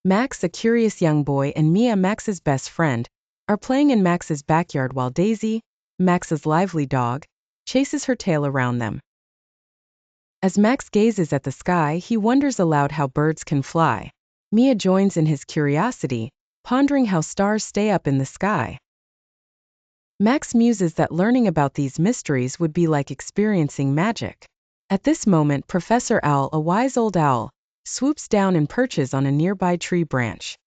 Max, a curious young boy, and Mia, Max's best friend, are playing in Max's backyard while Daisy, Max's lively dog, chases her tail around them. As Max gazes at the sky, he wonders aloud how birds can fly. Mia joins in his curiosity, pondering how stars stay up in the sky. Max muses that learning about these mysteries would be like experiencing magic. At this moment, Professor Owl, a wise old owl, swoops down and perches on a nearby tree branch.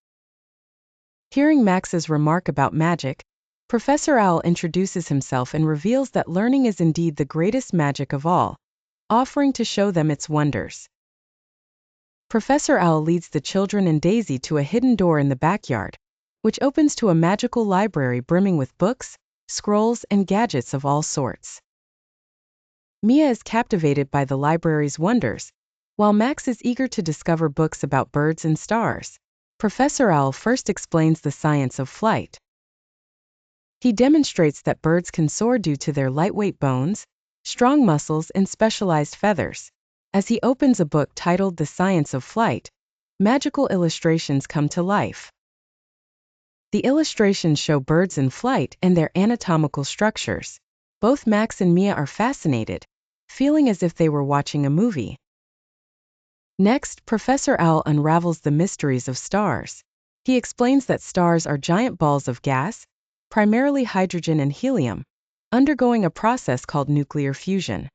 Hearing Max's remark about magic, Professor Owl introduces himself and reveals that learning is indeed the greatest magic of all, offering to show them its wonders. Professor Owl leads the children and Daisy to a hidden door in the backyard, which opens to a magical library brimming with books, scrolls, and gadgets of all sorts. Mia is captivated by the library's wonders, while Max is eager to discover books about birds and stars. Professor Owl first explains the science of flight. He demonstrates that birds can soar due to their lightweight bones, strong muscles, and specialized feathers. As he opens a book titled The Science of Flight, magical illustrations come to life. The illustrations show birds in flight and their anatomical structures. Both Max and Mia are fascinated, feeling as if they were watching a movie. Next, Professor Owl unravels the mysteries of stars. He explains that stars are giant balls of gas, primarily hydrogen and helium, undergoing a process called nuclear fusion.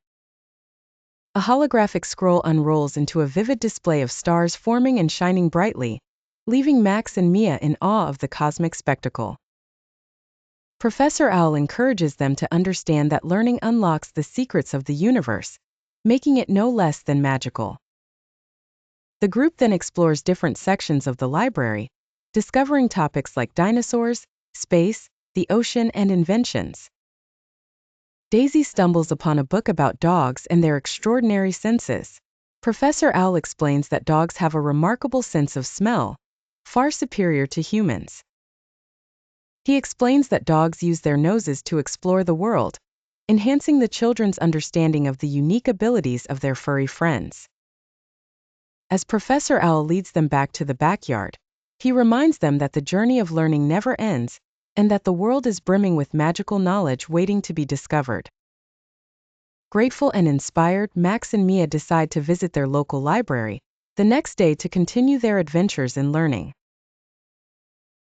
A holographic scroll unrolls into a vivid display of stars forming and shining brightly, leaving Max and Mia in awe of the cosmic spectacle. Professor Owl encourages them to understand that learning unlocks the secrets of the universe, making it no less than magical. The group then explores different sections of the library, discovering topics like dinosaurs, space, the ocean, and inventions. Daisy stumbles upon a book about dogs and their extraordinary senses. Professor Owl explains that dogs have a remarkable sense of smell, far superior to humans. He explains that dogs use their noses to explore the world, enhancing the children's understanding of the unique abilities of their furry friends. As Professor Owl leads them back to the backyard, he reminds them that the journey of learning never ends, and that the world is brimming with magical knowledge waiting to be discovered. Grateful and inspired, Max and Mia decide to visit their local library the next day to continue their adventures in learning.